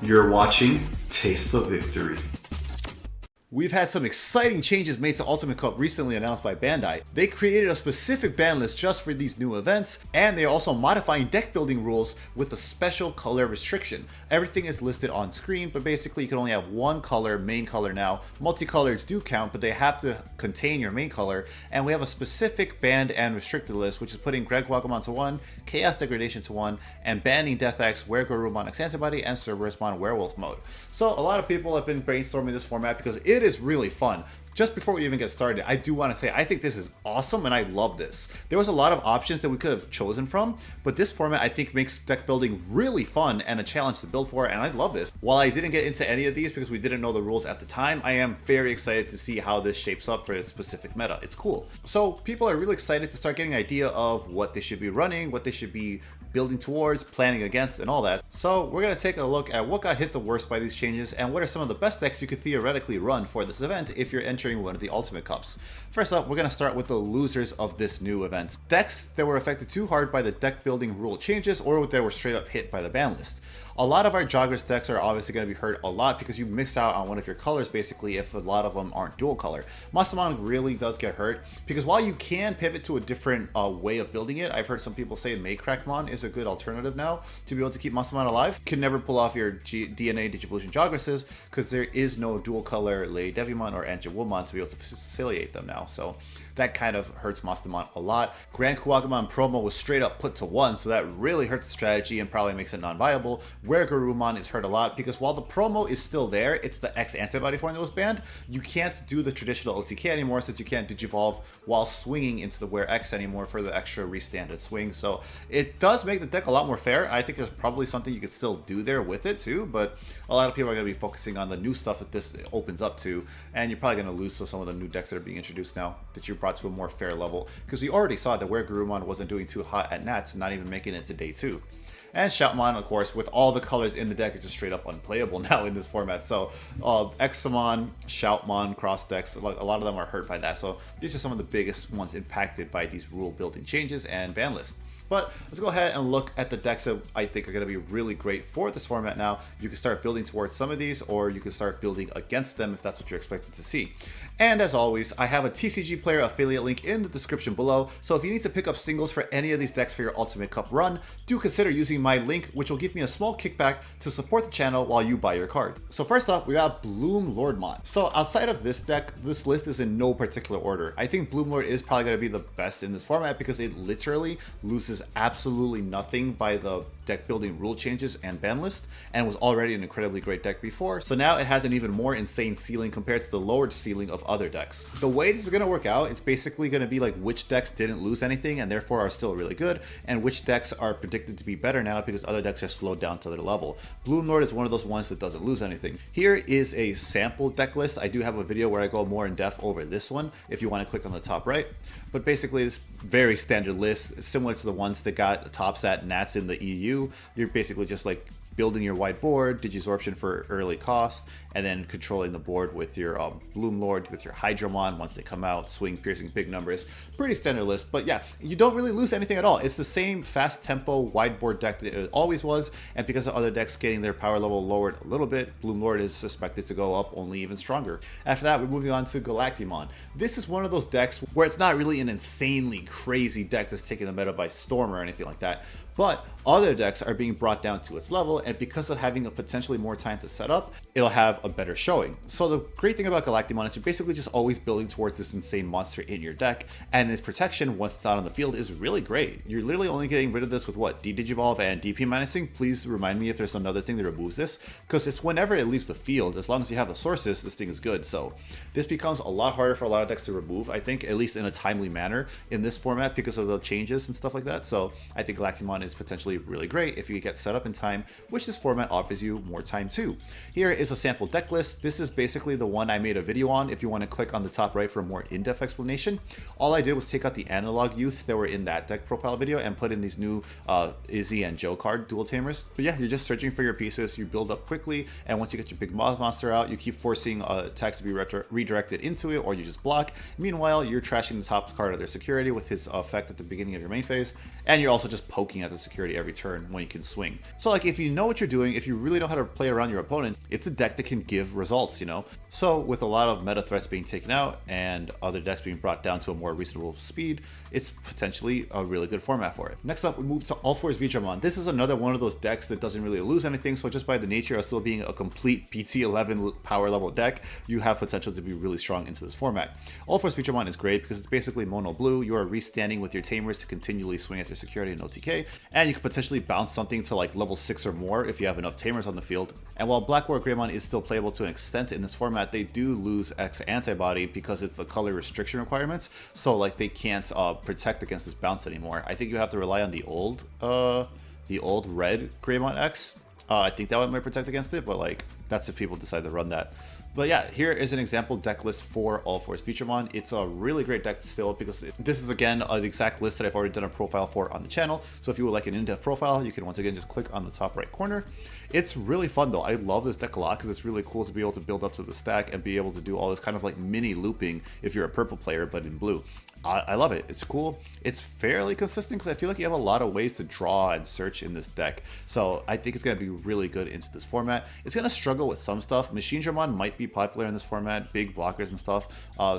You're watching Taste the Victory. We've had some exciting changes made to Ultimate Cup recently announced by Bandai. They created a specific ban list just for these new events, and they are also modifying deck building rules with a special color restriction. Everything is listed on screen, but basically you can only have one color, main color now. Multicolors do count, but they have to contain your main color, and we have a specific banned and restricted list, which is putting Gregwalgamon to 1, Chaos Degradation to 1, and banning Death X, Wergorumon X Antibody, and Cerberusmon Werewolf mode. So a lot of people have been brainstorming this format because it is really fun. Just before we even get started, I do want to say I think this is awesome and I love this. There was a lot of options that we could have chosen from, but this format I think makes deck building really fun and a challenge to build for, and I love this. While I didn't get into any of these because we didn't know the rules at the time, I am very excited to see how this shapes up for a specific meta. It's cool. So people are really excited to start getting an idea of what they should be running, what they should be building towards, planning against, and all that. So we're going to take a look at what got hit the worst by these changes and what are some of the best decks you could theoretically run for this event if you're entering one of the Ultimate Cups. First up, we're going to start with the losers of this new event. Decks that were affected too hard by the deck building rule changes or that were straight up hit by the ban list. A lot of our joggers decks are obviously going to be hurt a lot because you missed out on one of your colors basically if a lot of them aren't dual color. Mastamon really does get hurt because while you can pivot to a different way of building it, I've heard some people say Maycrackmon is a good alternative now to be able to keep Mastamon alive. You can never pull off your DNA Digivolution Jogresses because there is no dual color Lady Devimon or Angelwoodmon to be able to facilitate them now. So that kind of hurts Mastamon a lot. Grand Kuwagamon promo was straight up put to 1, so that really hurts the strategy and probably makes it non-viable. Wergorumon is hurt a lot because while the promo is still there, it's the X antibody form that was banned. You can't do the traditional OTK anymore since you can't Digivolve while swinging into the Were X anymore for the extra restanded swing. So it does make the deck a lot more fair. I think there's probably something you could still do there with it too, but a lot of people are going to be focusing on the new stuff that this opens up to, and you're probably going to lose to some of the new decks that are being introduced now that you brought to a more fair level, because we already saw that Wergorumon wasn't doing too hot at Nats, not even making it to day 2. And Shoutmon, of course, with all the colors in the deck, is just straight up unplayable now in this format. So Examon, Shoutmon, cross decks, a lot of them are hurt by that. So these are some of the biggest ones impacted by these rule building changes and ban lists. But let's go ahead and look at the decks that I think are going to be really great for this format now. You can start building towards some of these, or you can start building against them if that's what you're expecting to see. And as always, I have a TCG player affiliate link in the description below, so if you need to pick up singles for any of these decks for your Ultimate Cup run, do consider using my link, which will give me a small kickback to support the channel while you buy your cards. So first up, we got Bloom Lordmon. So outside of this deck, this list is in no particular order. I think Bloom Lord is probably going to be the best in this format because it literally loses absolutely nothing by the deck building rule changes and ban list, and was already an incredibly great deck before, so now it has an even more insane ceiling compared to the lowered ceiling of other decks. The way this is going to work out, it's basically going to be like which decks didn't lose anything and therefore are still really good, and which decks are predicted to be better now because other decks are slowed down to their level. Bloom Lord is one of those ones that doesn't lose anything. Here is a sample deck list. I do have a video where I go more in depth over this one if you want to click on the top right, but basically it's very standard list, similar to the ones that got tops at Nats in the EU. You're basically just like building your white board, Digisorption for early cost, and then controlling the board with your Bloom Lord, with your Hydramon once they come out, swing, piercing big numbers. Pretty standard list, but yeah, you don't really lose anything at all. It's the same fast tempo wide board deck that it always was, and because of other decks getting their power level lowered a little bit, Bloom Lord is suspected to go up only even stronger. After that, we're moving on to Galactimon. This is one of those decks where it's not really an insanely crazy deck that's taking the meta by storm or anything like that, but other decks are being brought down to its level, and because of having a potentially more time to set up, it'll have a better showing. So the great thing about Galactimon is you're basically just always building towards this insane monster in your deck, and its protection once it's out on the field is really great. You're literally only getting rid of this with what? D-Digivolve and DP minusing? Please remind me if there's another thing that removes this, because it's whenever it leaves the field, as long as you have the sources, this thing is good. So this becomes a lot harder for a lot of decks to remove, I think, at least in a timely manner in this format because of the changes and stuff like that. So I think Galactimon is potentially really great if you get set up in time, which this format offers you more time too. Here is a sample deck list. This is basically the one I made a video on if you want to click on the top right for a more in-depth explanation. All I did was take out the analog youths that were in that deck profile video and put in these new Izzy and Joe card dual tamers. But yeah, you're just searching for your pieces, you build up quickly, and once you get your big monster out, you keep forcing attacks to be redirected into it, or you just block. Meanwhile, you're trashing the top card of their security with his effect at the beginning of your main phase, and you're also just poking at the security every turn when you can swing. So like if you know what you're doing, if you really know how to play around your opponents, it's a deck that can give results, you know? So with a lot of meta threats being taken out and other decks being brought down to a more reasonable speed, it's potentially a really good format for it. Next up, we move to All Force Digimon. This is another one of those decks that doesn't really lose anything, so just by the nature of still being a complete BT11 power level deck, you have potential to be really strong into this format. All Force Digimon is great because it's basically mono blue. You are restanding with your tamers to continually swing at your security and OTK, and you can potentially bounce something to like level 6 or more if you have enough tamers on the field. And while Blackboard Greymon is still playable to an extent in this format, they do lose X antibody because it's the color restriction requirements, so like they can't protect against this bounce anymore. I think you have to rely on the old red Greymon X. I think that one might protect against it, but like that's if people decide to run that. But yeah, here is an example deck list for All Force Digimon. It's a really great deck still because this is again the exact list that I've already done a profile for on the channel. So if you would like an in-depth profile, you can once again just click on the top right corner. It's really fun though. I love this deck a lot because it's really cool to be able to build up to the stack and be able to do all this kind of like mini looping if you're a purple player but in blue. I love it. It's cool. It's fairly consistent because I feel like you have a lot of ways to draw and search in this deck. So I think it's going to be really good into this format. It's going to struggle with some stuff. Machine Dramon might be popular in this format, big blockers and stuff.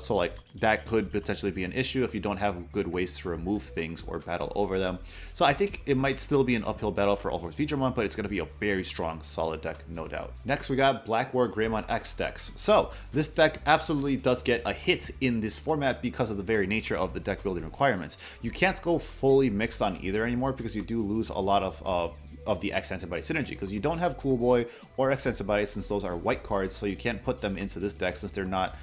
So like that could potentially be an issue if you don't have good ways to remove things or battle over them. So I think it might still be an uphill battle for All Force Digimon, but it's going to be a very strong, solid deck, no doubt. Next, we got Blackboard Greymon X decks. So this deck absolutely does get a hit in this format because of the very nature of the deck building requirements. You can't go fully mixed on either anymore because you do lose a lot of the X antibody synergy because you don't have Cool Boy or X antibody since those are white cards, so you can't put them into this deck since they're not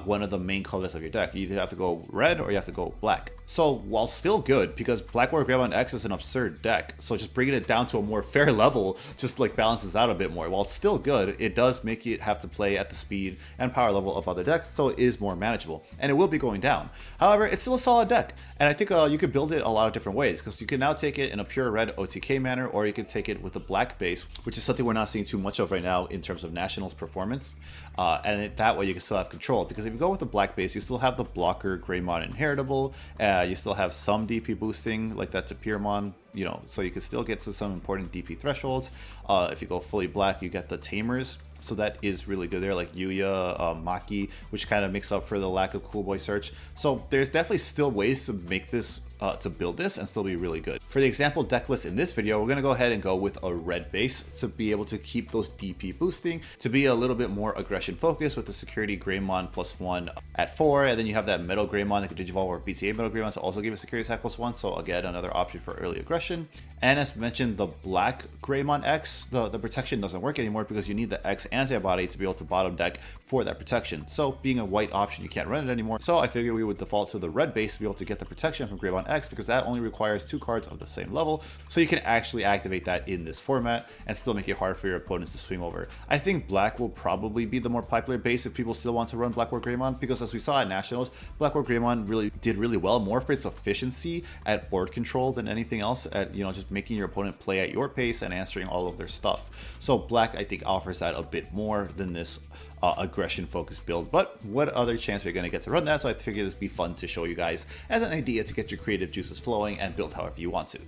one of the main colors of your deck. You either have to go red or you have to go black. So while still good, because Blackboard Greymon X is an absurd deck, so just bringing it down to a more fair level just like balances out a bit more. While it's still good, it does make it have to play at the speed and power level of other decks, so it is more manageable, and it will be going down. However, it's still a solid deck, and I think you could build it a lot of different ways, because you can now take it in a pure red OTK manner, or you can take it with a black base, which is something we're not seeing too much of right now in terms of Nationals performance, and that way you can still have control, because if you go with the black base, you still have the blocker Greymon inheritable, you still have some DP boosting like that to Piermon, you know, so you can still get to some important DP thresholds. If you go fully black, you get the tamers, so that is really good there, like Yuya, Maki, which kind of makes up for the lack of Cool Boy search. So there's definitely still ways to make this to build this and still be really good. For the example deck list in this video, we're going to go ahead and go with a red base to be able to keep those DP boosting, to be a little bit more aggression focused with the security Greymon +1 at 4, and then you have that metal Greymon that can digivolve or BT8 metal Greymon to also give a security attack +1, so again another option for early aggression. And as mentioned, the black Greymon X, the protection doesn't work anymore because you need the X antibody to be able to bottom deck for that protection. So being a white option, you can't run it anymore. So I figured we would default to the red base to be able to get the protection from Greymon X, because that only requires 2 cards of the same level. So you can actually activate that in this format and still make it hard for your opponents to swing over. I think black will probably be the more popular base if people still want to run Blackboard Greymon, because as we saw at Nationals, Blackboard Greymon really did really well, more for its efficiency at board control than anything else, at, you know, just making your opponent play at your pace and answering all of their stuff. So black, I think, offers that a bit more than this aggression focused build. But what other chance are you going to get to run that? So I figured this would be fun to show you guys as an idea to get your creative juices flowing and build however you want to.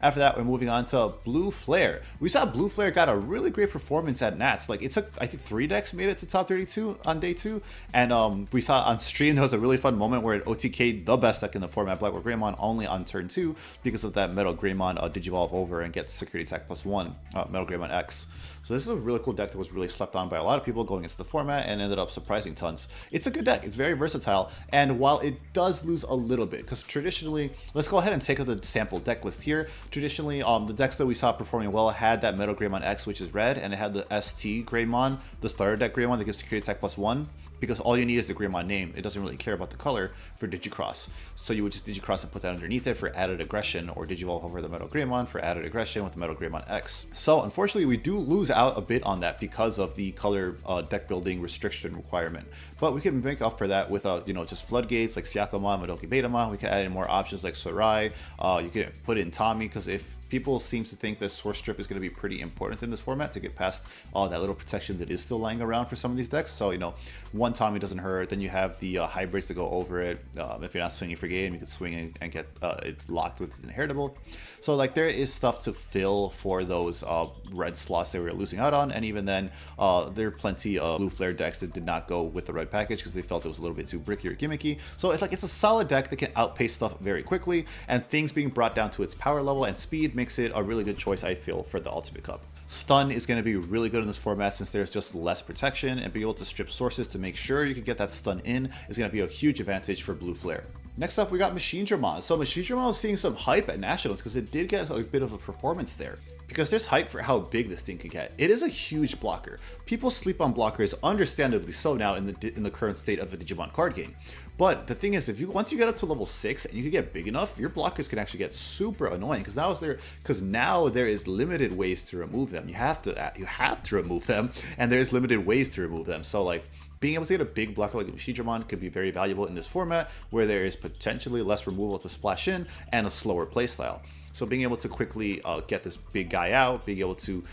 After that, we're moving on to Blue Flare. We saw Blue Flare got a really great performance at Nats. Like, it took, I think, 3 decks made it to top 32 on day 2. And we saw on stream, there was a really fun moment where it OTK'd the best deck in the format, Blackboard Greymon, only on turn 2 because of that Metal Greymon Digivolve over and get security attack +1, Metal Greymon X. So this is a really cool deck that was really slept on by a lot of people going into the format and ended up surprising tons. It's a good deck. It's very versatile. And while it does lose a little bit, because traditionally, let's go ahead and take the sample deck list here. Traditionally, the decks that we saw performing well had that Metal Greymon X, which is red, and it had the ST Greymon, the starter deck Greymon that gives security attack +1. Because all you need is the Greymon name. It doesn't really care about the color for Digicross. So you would just Digicross and put that underneath it for added aggression, or Digivolve over the Metal Greymon for added aggression with the Metal Greymon X. So unfortunately, we do lose out a bit on that because of the color deck building restriction requirement. But we can make up for that with you know, just floodgates like Syakomon, Madoki Betamon. We can add in more options like Sarai. You can put in Tommy, because if people seem to think that Source Strip is going to be pretty important in this format to get past all that little protection that is still lying around for some of these decks. So, you know, one Tommy doesn't hurt. Then you have the hybrids to go over it. If you're not swinging for game, you can swing and get it's locked with inheritable. So, like, there is stuff to fill for those red slots that we were losing out on. And even then, there are plenty of blue flare decks that did not go with the red package because they felt it was a little bit too bricky or gimmicky. So it's like it's a solid deck that can outpace stuff very quickly, and things being brought down to its power level and speed makes it a really good choice, I feel, for the Ultimate Cup. Stun is going to be really good in this format since there's just less protection, and being able to strip sources to make sure you can get that stun in is going to be a huge advantage for blue flare. Next up, we got Machinedramon. So Machinedramon was seeing some hype at Nationals because it did get a bit of a performance there. Because there's hype for how big this thing could get. It is a huge blocker. People sleep on blockers, understandably so now in the current state of the Digimon card game. But the thing is, once you get up to level 6 and you can get big enough, your blockers can actually get super annoying because now there is limited ways to remove them. You have to remove them, and there's limited ways to remove them. So like, being able to get a big blocker like Machinedramon could be very valuable in this format where there is potentially less removal to splash in and a slower playstyle. So being able to quickly get this big guy out, being able to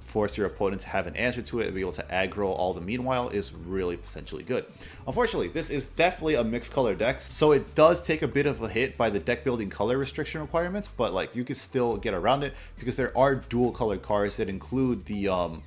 force your opponent to have an answer to it, and be able to aggro all the meanwhile is really potentially good. Unfortunately, this is definitely a mixed color deck, so it does take a bit of a hit by the deck building color restriction requirements, but like you can still get around it because there are dual colored cards that include the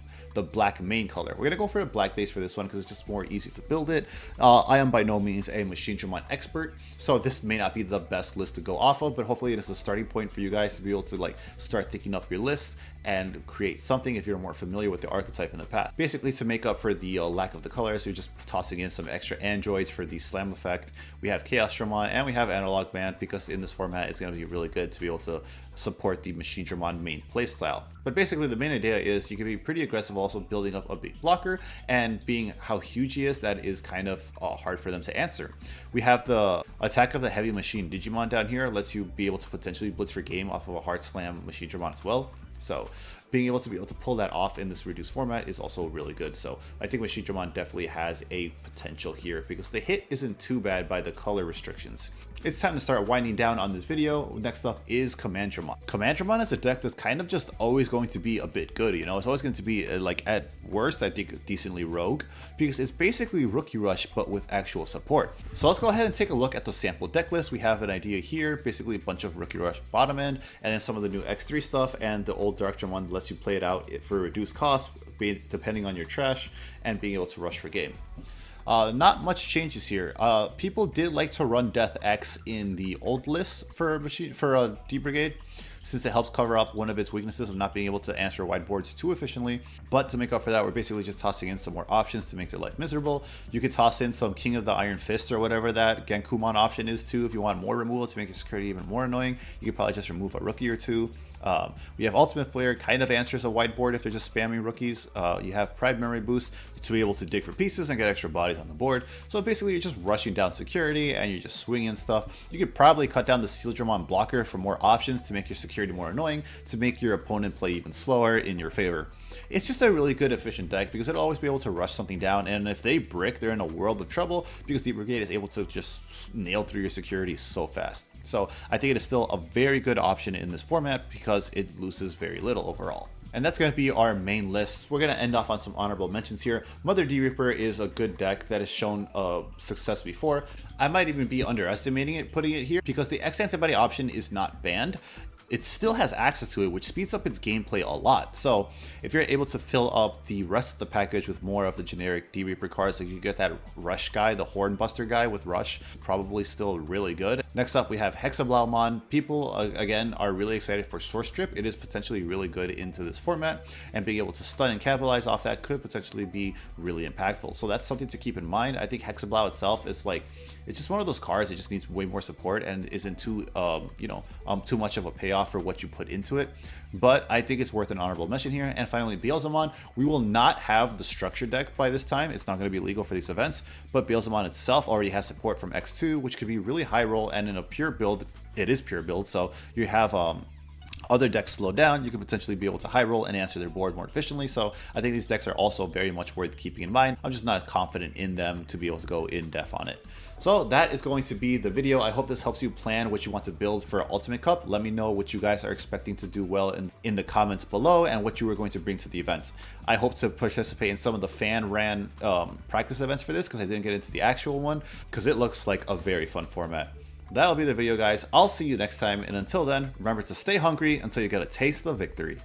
black main color. We're gonna go for a black base for this one because it's just more easy to build it. I am by no means a Machinedramon expert, so this may not be the best list to go off of, but hopefully it is a starting point for you guys to be able to like start thinking up your list and create something if you're more familiar with the archetype in the past. Basically, to make up for the lack of the colors, you're just tossing in some extra androids for the slam effect. We have Chaosdramon and we have Analog Band because in this format it's going to be really good to be able to support the Machinedramon main playstyle. But basically the main idea is you can be pretty aggressive also building up a big blocker, and being how huge he is, that is kind of hard for them to answer. We have the Attack of the Heavy Machine Digimon down here, lets you be able to potentially blitz for game off of a hard slam Machinedramon as well. So being able to pull that off in this reduced format is also really good. So I think Machinedramon definitely has a potential here because the hit isn't too bad by the color restrictions. It's time to start winding down on this video. Next up is Commandramon. Commandramon is a deck that's kind of just always going to be a bit good, you know? It's always going to be like at worst, I think, decently rogue because it's basically Rookie Rush but with actual support. So let's go ahead and take a look at the sample deck list. We have an idea here, basically a bunch of Rookie Rush bottom end, and then some of the new X3 stuff and the old Darkdramon that lets you play it out for reduced cost depending on your trash and being able to rush for game. Not much changes here. People did like to run Death X in the old list for D Brigade, since it helps cover up one of its weaknesses of not being able to answer wide boards too efficiently. But to make up for that, we're basically just tossing in some more options to make their life miserable. You could toss in some King of the Iron Fist or whatever that Genkumon option is too. If you want more removal to make your security even more annoying, you could probably just remove a rookie or two. We have Ultimate Flare, kind of answers a whiteboard if they're just spamming rookies. You have Pride Memory Boost to be able to dig for pieces and get extra bodies on the board. So basically you're just rushing down security and you're just swinging stuff. You could probably cut down the Steeldramon blocker for more options to make your security more annoying, to make your opponent play even slower in your favor. It's just a really good efficient deck because it'll always be able to rush something down, and if they brick, they're in a world of trouble because the Brigade is able to just nail through your security so fast. So I think it is still a very good option in this format because it loses very little overall. And that's going to be our main list. We're going to end off on some honorable mentions here. Mother D Reaper is a good deck that has shown success before. I might even be underestimating it putting it here because the X antibody option is not banned. It still has access to it, which speeds up its gameplay a lot. So if you're able to fill up the rest of the package with more of the generic D Reaper cards, like you get that Rush guy, the Hornbuster guy with Rush, probably still really good. Next up, we have Hexablaumon. People, again, are really excited for Source Strip. It is potentially really good into this format, and being able to stun and capitalize off that could potentially be really impactful. So that's something to keep in mind. I think Hexablau itself is like, it's just one of those cards that just needs way more support and isn't too, too much of a payoff for what you put into it. But I think it's worth an honorable mention here. And finally, Beelzemon. We will not have the structure deck by this time. It's not going to be legal for these events, but Beelzemon itself already has support from X2, which could be really high roll, and in a pure build, it is pure build. So you have other decks slow down, you could potentially be able to high roll and answer their board more efficiently. So I think these decks are also very much worth keeping in mind. I'm just not as confident in them to be able to go in depth on it. So that is going to be the video. I hope this helps you plan what you want to build for Ultimate Cup. Let me know what you guys are expecting to do well in the comments below and what you were going to bring to the events. I hope to participate in some of the fan ran practice events for this because I didn't get into the actual one because it looks like a very fun format. That'll be the video, guys. I'll see you next time, and until then, remember to stay hungry until you get a taste of victory.